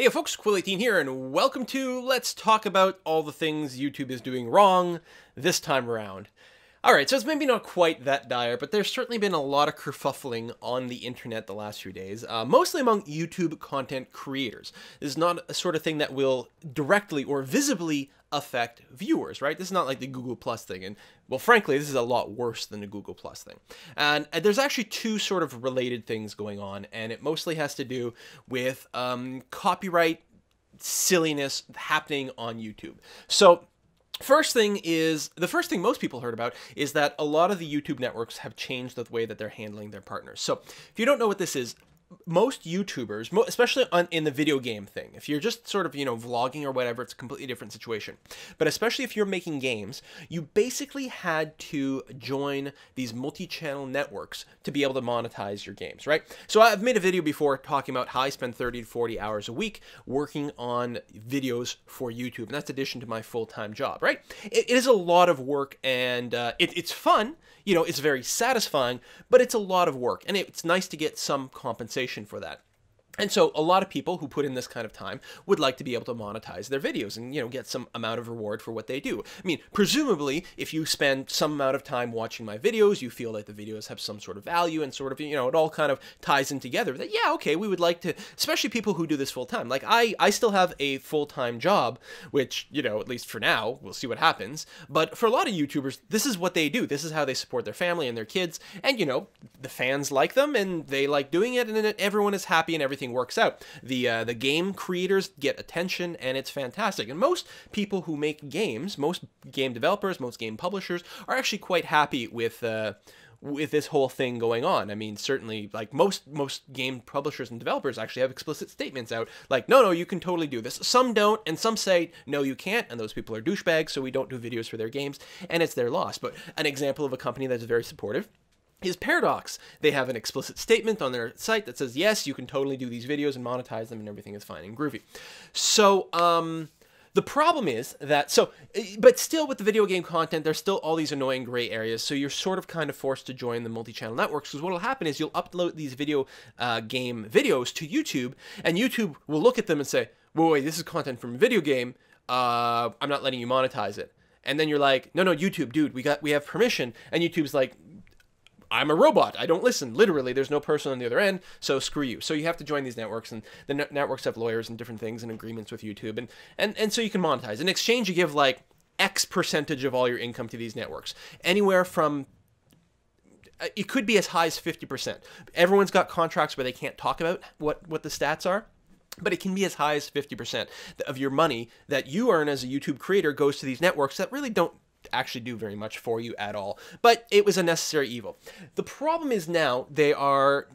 Hey folks, Quill18 here, and welcome to Let's Talk About All the Things YouTube is Doing Wrong this time around. Alright, so it's maybe not quite that dire, but there's certainly been a lot of kerfuffling on the internet the last few days, mostly among YouTube content creators. This is not a sort of thing that will directly or visibly affect viewers, right? This is not like the Google Plus thing, and well, frankly, this is a lot worse than the Google Plus thing. And there's actually two sort of related things going on, and it mostly has to do with copyright silliness happening on YouTube. So the first thing most people heard about is that a lot of the YouTube networks have changed the way that they're handling their partners. So if you don't know what this is, most YouTubers, especially in the video game thing, if you're just sort of, vlogging or whatever, it's a completely different situation. But especially if you're making games, you basically had to join these multi-channel networks to be able to monetize your games, right? So I've made a video before talking about how I spend 30 to 40 hours a week working on videos for YouTube, and that's in addition to my full-time job, right? It is a lot of work, and it's fun. It's very satisfying, but it's a lot of work, and it's nice to get some compensation for that. And so a lot of people who put in this kind of time would like to be able to monetize their videos and, get some amount of reward for what they do. I mean, presumably, if you spend some amount of time watching my videos, you feel like the videos have some sort of value and sort of, it all kind of ties in together that, yeah, okay, we would like to, especially people who do this full time. Like I still have a full-time job, which, at least for now, we'll see what happens. But for a lot of YouTubers, this is what they do. This is how they support their family and their kids. And, the fans like them and they like doing it, and then everyone is happy and everything works out. The game creators get attention, and it's fantastic. And most people who make games, most game developers, most game publishers are actually quite happy with this whole thing going on. I mean, certainly, like most game publishers and developers actually have explicit statements out, like, no, you can totally do this. Some don't, and some say, no, you can't, and those people are douchebags, so we don't do videos for their games, and it's their loss. But an example of a company that's very supportive is Paradox. They have an explicit statement on their site that says, yes, you can totally do these videos and monetize them and everything is fine and groovy. So, the problem is that, but still with the video game content, there's still all these annoying gray areas, so you're sort of kind of forced to join the multi-channel networks, because what will happen is you'll upload these video game videos to YouTube, and YouTube will look at them and say, wait, this is content from a video game, I'm not letting you monetize it. And then you're like, no, YouTube, dude, we have permission, and YouTube's like, I'm a robot. I don't listen. Literally, there's no person on the other end, so screw you. So you have to join these networks, and the networks have lawyers and different things and agreements with YouTube, and so you can monetize. In exchange, you give like X percentage of all your income to these networks. Anywhere from, it could be as high as 50%. Everyone's got contracts where they can't talk about what the stats are, but it can be as high as 50% of your money that you earn as a YouTube creator goes to these networks that really don't actually do very much for you at all. But it was a necessary evil. The problem is now they are,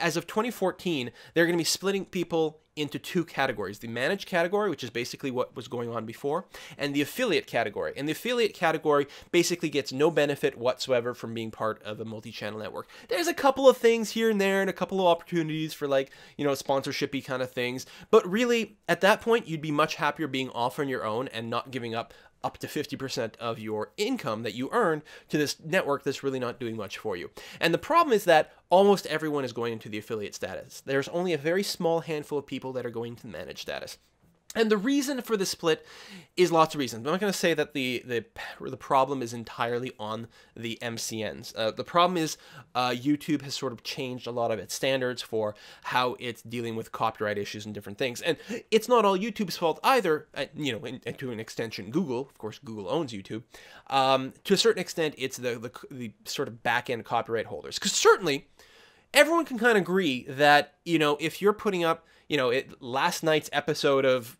as of 2014, they're going to be splitting people into two categories. The managed category, which is basically what was going on before, and the affiliate category. And the affiliate category basically gets no benefit whatsoever from being part of a multi-channel network. There's a couple of things here and there and a couple of opportunities for, like, sponsorship-y kind of things. But really, at that point, you'd be much happier being off on your own and not giving up to 50% of your income that you earn to this network that's really not doing much for you. And the problem is that almost everyone is going into the affiliate status. There's only a very small handful of people that are going to manage status. And the reason for the split is lots of reasons. I'm not going to say that the problem is entirely on the MCNs. The problem is YouTube has sort of changed a lot of its standards for how it's dealing with copyright issues and different things. And it's not all YouTube's fault either, and to an extension Google. Of course, Google owns YouTube. To a certain extent, it's the sort of back-end copyright holders. Because certainly, everyone can kind of agree that, if you're putting up, last night's episode of,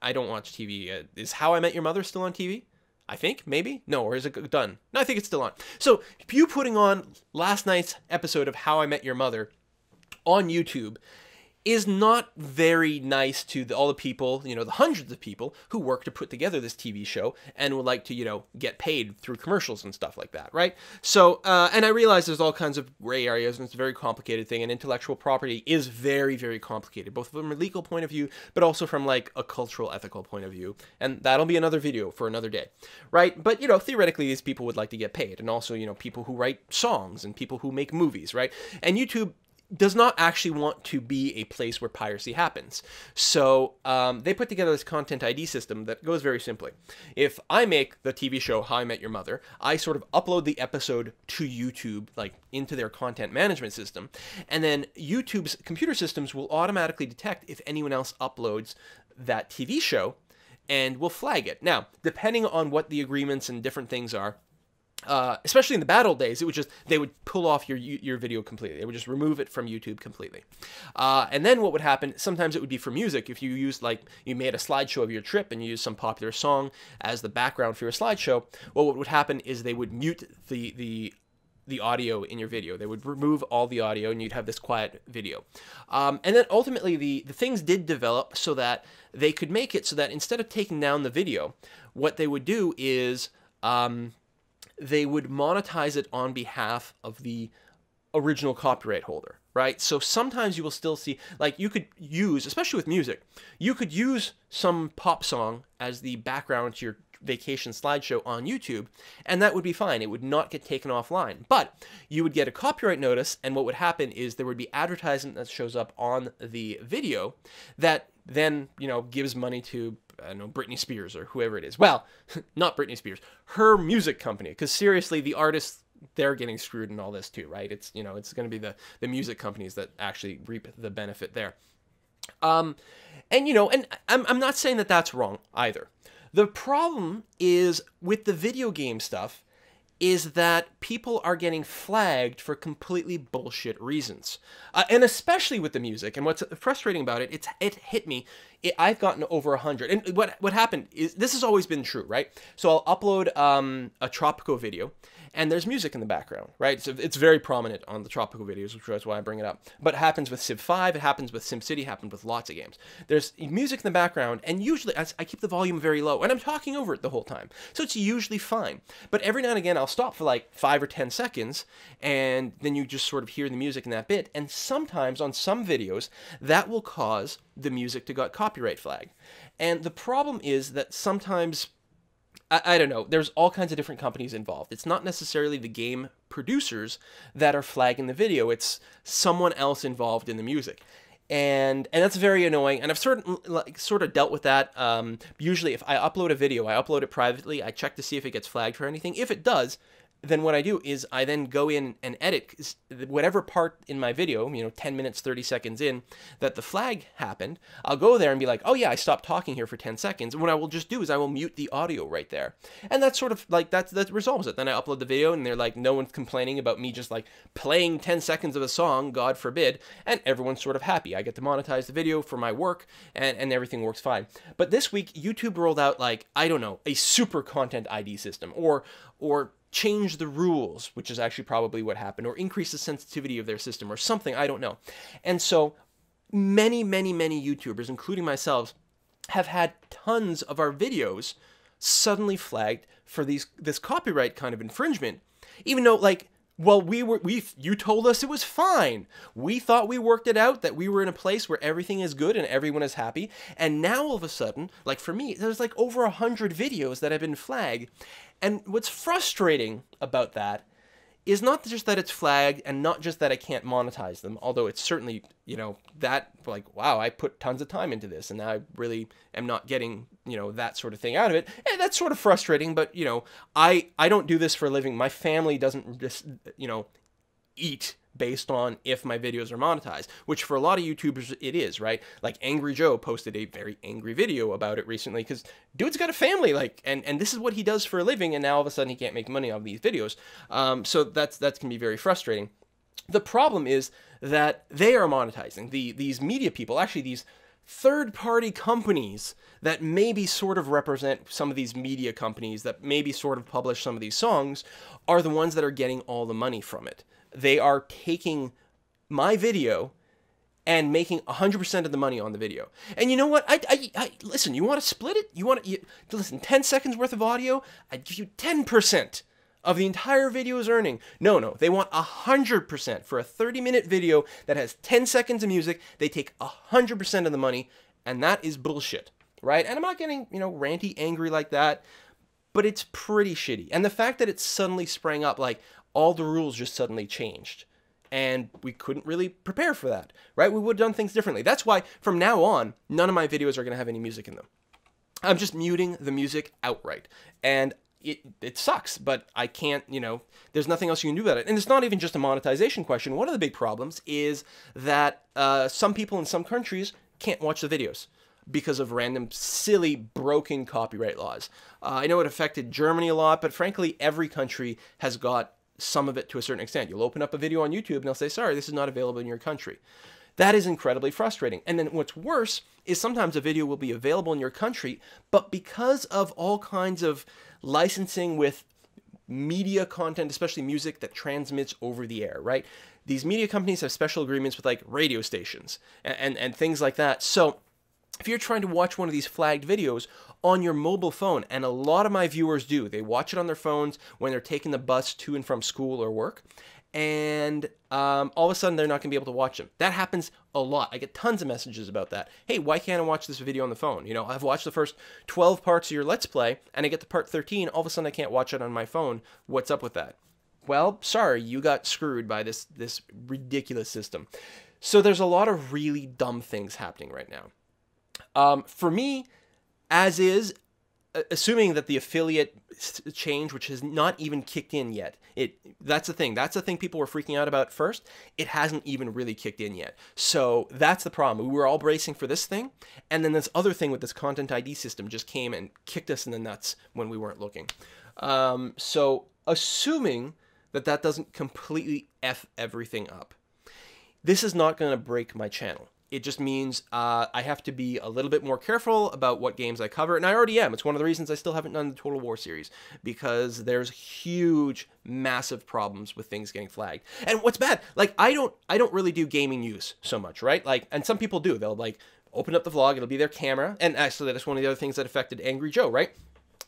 I don't watch TV. Is How I Met Your Mother still on TV? I think, maybe? No, or is it done? No, I think it's still on. So, if you putting on last night's episode of How I Met Your Mother on YouTube is not very nice to all the people, the hundreds of people who work to put together this TV show and would like to, get paid through commercials and stuff like that, right? So, and I realize there's all kinds of gray areas, and it's a very complicated thing, and intellectual property is very, very complicated, both from a legal point of view, but also from, like, a cultural, ethical point of view, and that'll be another video for another day, right? But, theoretically, these people would like to get paid, and also, people who write songs and people who make movies, right? And YouTube does not actually want to be a place where piracy happens. So they put together this content ID system that goes very simply. If I make the TV show How I Met Your Mother, I sort of upload the episode to YouTube, like into their content management system, and then YouTube's computer systems will automatically detect if anyone else uploads that TV show and will flag it. Now, depending on what the agreements and different things are, especially in the bad old days, it would just, they would pull off your video completely. They would just remove it from YouTube completely. And then what would happen, sometimes it would be for music. If you used, like, you made a slideshow of your trip and you used some popular song as the background for your slideshow, well, what would happen is they would mute the audio in your video. They would remove all the audio and you'd have this quiet video. And then ultimately the things did develop so that they could make it so that instead of taking down the video, what they would do is they would monetize it on behalf of the original copyright holder, right? So sometimes you will still see, like, you could use, especially with music, you could use some pop song as the background to your vacation slideshow on YouTube, and that would be fine. It would not get taken offline. But you would get a copyright notice, and what would happen is there would be advertisement that shows up on the video that then, you know, gives money to, I don't know, Britney Spears or whoever it is. Well, not Britney Spears, her music company, because seriously, the artists, they're getting screwed in all this too, right? It's, you know, it's going to be the music companies that actually reap the benefit there. And, you know, and I'm not saying that that's wrong either. The problem is with the video game stuff is that people are getting flagged for completely bullshit reasons. And especially with the music. And what's frustrating about it, it hit me. I've gotten over 100. And what happened is, this has always been true, right? So I'll upload a Tropico video, and there's music in the background, right? So it's very prominent on the Tropico videos, which is why I bring it up. But it happens with Civ 5, it happens with SimCity, it happens with lots of games. There's music in the background, and usually I keep the volume very low, and I'm talking over it the whole time. So it's usually fine. But every now and again, I'll stop for like 5 or 10 seconds, and then you just sort of hear the music in that bit. And sometimes on some videos, that will cause the music to get copyright flagged. And the problem is that sometimes, I don't know, there's all kinds of different companies involved. It's not necessarily the game producers that are flagging the video. It's someone else involved in the music. And that's very annoying. And I've sort of dealt with that. Usually if I upload a video, I upload it privately. I check to see if it gets flagged for anything. If it does, then what I do is I then go in and edit whatever part in my video, you know, 10 minutes, 30 seconds in, that the flag happened. I'll go there and be like, oh yeah, I stopped talking here for 10 seconds. And what I will just do is I will mute the audio right there. And that's sort of like, that resolves it. Then I upload the video and they're like, no one's complaining about me just like playing 10 seconds of a song, God forbid. And everyone's sort of happy. I get to monetize the video for my work and everything works fine. But this week, YouTube rolled out, like, I don't know, a super content ID system or change the rules, which is actually probably what happened, or increase the sensitivity of their system or something, I don't know. And so many YouTubers, including myself, have had tons of our videos suddenly flagged for this copyright kind of infringement, even though, like, well, you told us it was fine. We thought we worked it out, that we were in a place where everything is good and everyone is happy. And now all of a sudden, like for me, there's like over 100 videos that have been flagged. And what's frustrating about that is not just that it's flagged and not just that I can't monetize them, although it's certainly, you know, that, like, wow, I put tons of time into this and now I really am not getting, you know, that sort of thing out of it. And that's sort of frustrating, but, you know, I don't do this for a living. My family doesn't just, you know, eat based on if my videos are monetized, which for a lot of YouTubers it is, right? Like Angry Joe posted a very angry video about it recently because dude's got a family, like, and this is what he does for a living, and now all of a sudden he can't make money off these videos. So that can be very frustrating. The problem is that they are monetizing. These media people, actually these third-party companies that maybe sort of represent some of these media companies that maybe sort of publish some of these songs, are the ones that are getting all the money from it. They are taking my video and making 100% of the money on the video. And you know what? I listen, you want to split it? Listen, 10 seconds worth of audio? I'd give you 10% of the entire video's earning. No, they want 100% for a 30-minute video that has 10 seconds of music. They take 100% of the money, and that is bullshit, right? And I'm not getting, you know, ranty, angry like that, but it's pretty shitty. And the fact that it suddenly sprang up, like, all the rules just suddenly changed. And we couldn't really prepare for that, right? We would have done things differently. That's why from now on, none of my videos are going to have any music in them. I'm just muting the music outright. And it sucks, but I can't, there's nothing else you can do about it. And it's not even just a monetization question. One of the big problems is that some people in some countries can't watch the videos because of random, silly, broken copyright laws. I know it affected Germany a lot, but frankly, every country has got some of it to a certain extent. You'll open up a video on YouTube and they'll say, sorry, this is not available in your country. That is incredibly frustrating. And then what's worse is sometimes a video will be available in your country, but because of all kinds of licensing with media content, especially music that transmits over the air, right? These media companies have special agreements with like radio stations and things like that. So if you're trying to watch one of these flagged videos on your mobile phone, and a lot of my viewers do, they watch it on their phones when they're taking the bus to and from school or work, and all of a sudden they're not going to be able to watch them. That happens a lot. I get tons of messages about that. Hey, why can't I watch this video on the phone? I've watched the first 12 parts of your Let's Play, and I get to part 13, all of a sudden I can't watch it on my phone. What's up with that? Well, sorry, you got screwed by this ridiculous system. So there's a lot of really dumb things happening right now. For me, as is, assuming that the affiliate change, which has not even kicked in yet, that's the thing. That's the thing people were freaking out about first. It hasn't even really kicked in yet. So that's the problem. We were all bracing for this thing, and then this other thing with this content ID system just came and kicked us in the nuts when we weren't looking. So assuming that doesn't completely F everything up, this is not going to break my channel. It just means I have to be a little bit more careful about what games I cover, and I already am. It's one of the reasons I still haven't done the Total War series, because there's huge, massive problems with things getting flagged. And what's bad, like I don't really do gaming news so much, right? Like, and some people do. They'll like open up the vlog, it'll be their camera, and actually that's one of the other things that affected Angry Joe, right?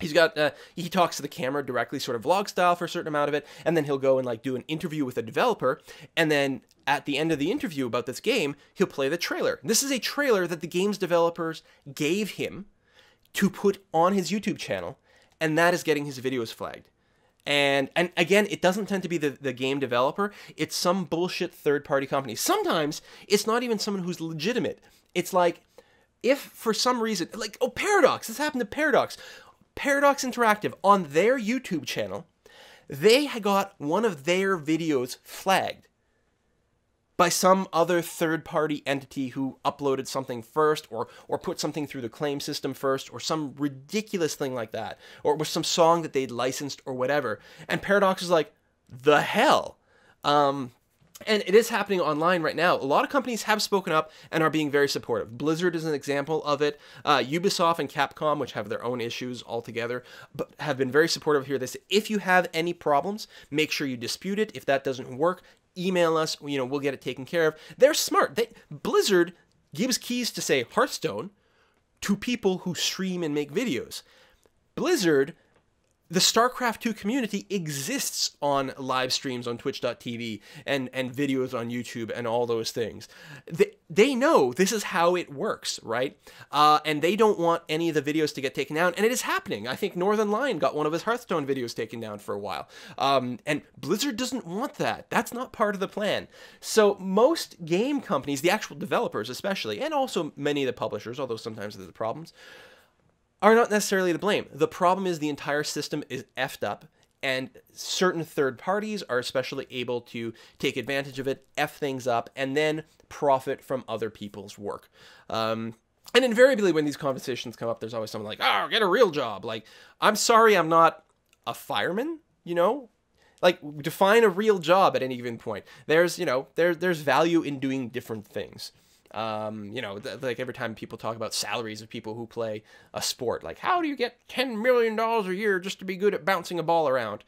He's got, he talks to the camera directly, sort of vlog style for a certain amount of it, and then he'll go and like do an interview with a developer, and then at the end of the interview about this game, he'll play the trailer. This is a trailer that the game's developers gave him to put on his YouTube channel, and that is getting his videos flagged. And again, it doesn't tend to be the game developer, it's some bullshit third-party company. Sometimes it's not even someone who's legitimate. It's like, if for some reason, like, oh, Paradox, this happened to Paradox. Paradox Interactive, on their YouTube channel, they had got one of their videos flagged by some other third-party entity who uploaded something first, or put something through the claim system first, or some ridiculous thing like that, or it was some song that they'd licensed or whatever. And Paradox is like, the hell? And it is happening online right now. A lot of companies have spoken up and are being very supportive. Blizzard is an example of it. Ubisoft and Capcom, which have their own issues altogether, but have been very supportive here. They say, if you have any problems, make sure you dispute it. If that doesn't work, email us. We'll get it taken care of. They're smart. Blizzard gives keys to, say, Hearthstone to people who stream and make videos. Blizzard, the StarCraft 2 community exists on live streams on twitch.tv and videos on YouTube and all those things. They know this is how it works, right? And they don't want any of the videos to get taken down, and it is happening. I think Northern Lion got one of his Hearthstone videos taken down for a while. And Blizzard doesn't want that. That's not part of the plan. So most game companies, the actual developers especially, and also many of the publishers, although sometimes there's problems, are not necessarily to blame. The problem is the entire system is effed up, and certain third parties are especially able to take advantage of it, F things up, and then profit from other people's work. And invariably when these conversations come up, there's always someone like, oh, get a real job. Like, I'm sorry I'm not a fireman, Like, define a real job at any given point. There's, there's value in doing different things. Like every time people talk about salaries of people who play a sport, like, how do you get $10 million a year just to be good at bouncing a ball around?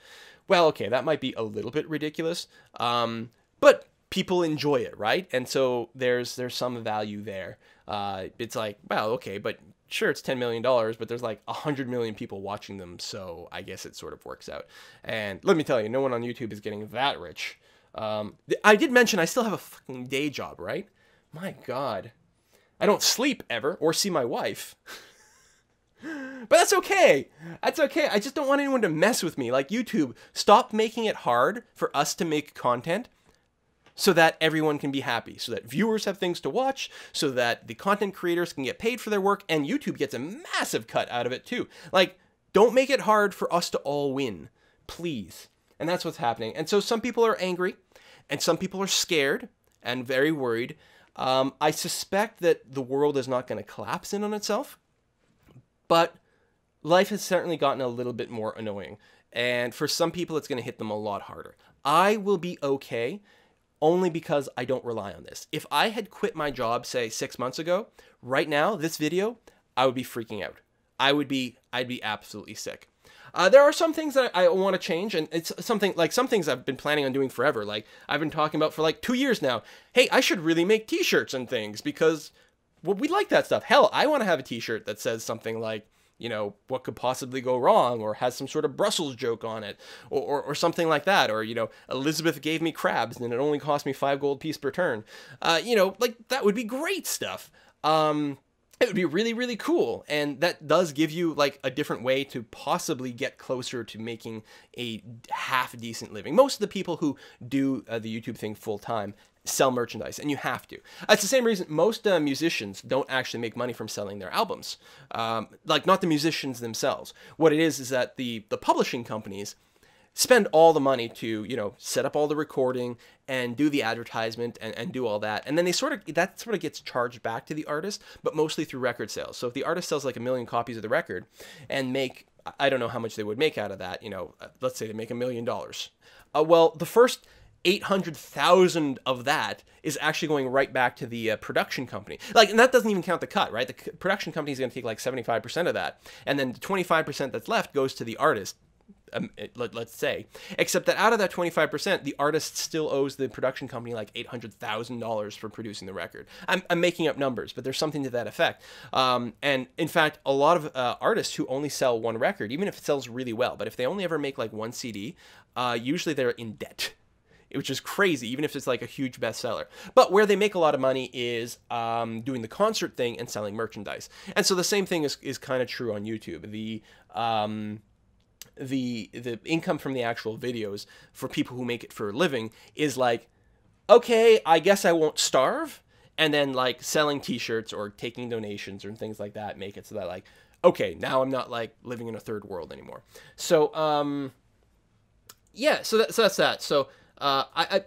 Well, okay, that might be a little bit ridiculous, but people enjoy it, right? And so there's some value there. It's like, well, okay, but sure, it's $10 million, but there's like 100 million people watching them, so I guess it sort of works out. And let me tell you, no one on YouTube is getting that rich. I did mention I still have a fucking day job, right? My God, I don't sleep ever or see my wife. But that's okay. That's okay. I just don't want anyone to mess with me. Like, YouTube, stop making it hard for us to make content so that everyone can be happy, so that viewers have things to watch, so that the content creators can get paid for their work, and YouTube gets a massive cut out of it too. Like, don't make it hard for us to all win, please. And that's what's happening. And so some people are angry, and some people are scared and very worried. I suspect that the world is not going to collapse in on itself, but life has certainly gotten a little bit more annoying. And for some people, it's going to hit them a lot harder. I will be okay only because I don't rely on this. If I had quit my job, say 6 months ago, right now, this video, I would be freaking out. I'd be absolutely sick. There are some things that I want to change, and it's something like some things I've been planning on doing forever. Like I've been talking about for like 2 years now. Hey, I should really make t-shirts and things because, well, we like that stuff. Hell, I want to have a t-shirt that says something like, you know, what could possibly go wrong, or has some sort of Brussels joke on it, or something like that, or, you know, Elizabeth gave me crabs and it only cost me 5 gold piece per turn. You know, like that would be great stuff. It would be really, really cool, and that does give you like a different way to possibly get closer to making a half-decent living. Most of the people who do the YouTube thing full-time sell merchandise, and you have to. It's the same reason most musicians don't actually make money from selling their albums. Like, not the musicians themselves. What it is that the publishing companies spend all the money to, you know, set up all the recording and do the advertisement and do all that. And then that sort of gets charged back to the artist, but mostly through record sales. So if the artist sells like 1 million copies of the record and make, I don't know how much they would make out of that, you know, let's say they make $1 million. Well, the first 800,000 of that is actually going right back to the production company. Like, and that doesn't even count the cut, right? The production company is going to take like 75% of that. And then the 25% that's left goes to the artist. Let's say, except that out of that 25%, the artist still owes the production company like $800,000 for producing the record. I'm making up numbers, but there's something to that effect. And in fact, a lot of artists who only sell one record, even if it sells really well, but if they only ever make like one CD, usually they're in debt, which is crazy, even if it's like a huge bestseller. But where they make a lot of money is doing the concert thing and selling merchandise. And so the same thing is kind of true on YouTube. The income from the actual videos for people who make it for a living is like, okay, I guess I won't starve, and then like selling t-shirts or taking donations or things like that make it so that like, okay, now I'm not like living in a third world anymore. So yeah, so that's that. So I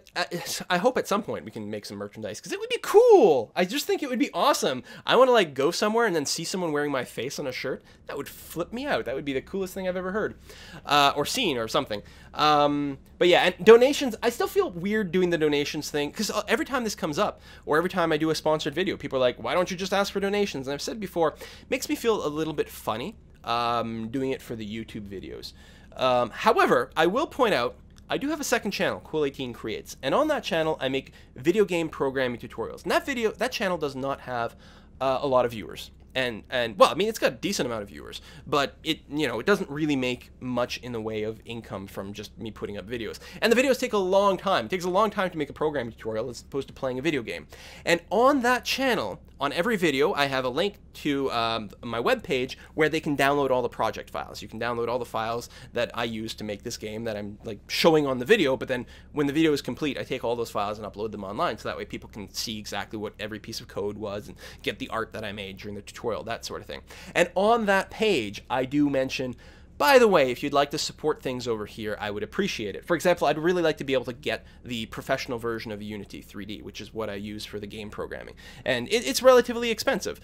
hope at some point we can make some merchandise, because it would be cool. I just think it would be awesome. I want to like go somewhere and then see someone wearing my face on a shirt. That would flip me out. That would be the coolest thing I've ever heard or seen or something. But yeah, and donations, I still feel weird doing the donations thing, because every time this comes up, or every time I do a sponsored video, people are like, why don't you just ask for donations? And I've said before, it makes me feel a little bit funny doing it for the YouTube videos. However, I will point out, I do have a second channel, Cool18 Creates, and on that channel I make video game programming tutorials. And that channel does not have a lot of viewers. And well, I mean, it's got a decent amount of viewers, but it doesn't really make much in the way of income from just me putting up videos. And the videos take a long time. It takes a long time to make a programming tutorial as opposed to playing a video game. And on that channel, on every video, I have a link to my webpage where they can download all the project files. You can download all the files that I use to make this game that I'm like showing on the video, but then when the video is complete, I take all those files and upload them online, so that way people can see exactly what every piece of code was and get the art that I made during the tutorial, that sort of thing. And on that page, I do mention, by the way, if you'd like to support things over here, I would appreciate it. For example, I'd really like to be able to get the professional version of Unity 3D, which is what I use for the game programming. And it's relatively expensive.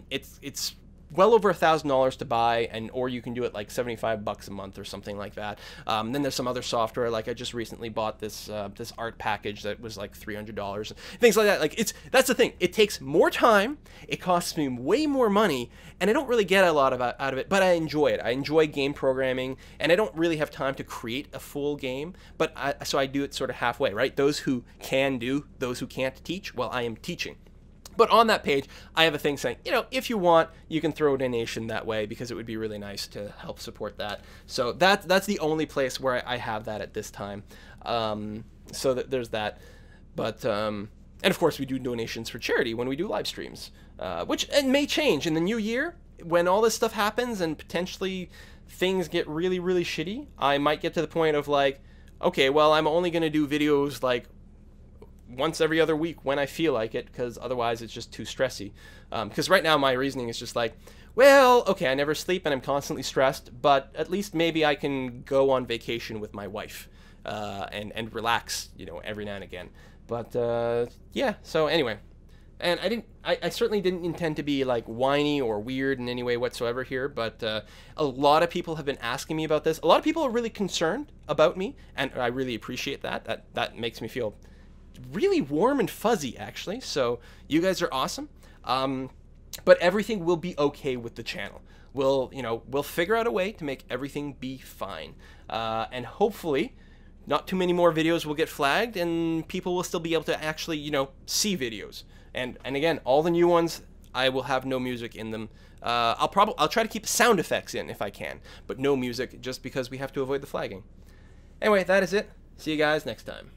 It's well over $1,000 to buy, or you can do it like $75 a month or something like that. Then there's some other software, like I just recently bought this this art package that was like $300, things like that. Like that's the thing. It takes more time, it costs me way more money, and I don't really get a lot out of it. But I enjoy it. I enjoy game programming, and I don't really have time to create a full game. But so I do it sort of halfway, right? Those who can do, those who can't teach. Well, I am teaching. But on that page, I have a thing saying, if you want, you can throw a donation that way, because it would be really nice to help support that. So that's the only place where I have that at this time. So there's that. But and of course, we do donations for charity when we do live streams, which it may change in the new year when all this stuff happens and potentially things get really, really shitty. I might get to the point of like, okay, well, I'm only going to do videos like once every other week when I feel like it, because otherwise it's just too stressy. Because right now my reasoning is just like, well, okay, I never sleep and I'm constantly stressed, but at least maybe I can go on vacation with my wife and relax, you know, every now and again. But yeah, so anyway. And I certainly didn't intend to be like whiny or weird in any way whatsoever here, but a lot of people have been asking me about this. A lot of people are really concerned about me, and I really appreciate that. That makes me feel really warm and fuzzy, actually. So you guys are awesome. But everything will be okay with the channel. We'll figure out a way to make everything be fine. And hopefully not too many more videos will get flagged, and people will still be able to actually, you know, see videos. And again, all the new ones, I will have no music in them. I'll try to keep sound effects in if I can, but no music, just because we have to avoid the flagging. Anyway, that is it. See you guys next time.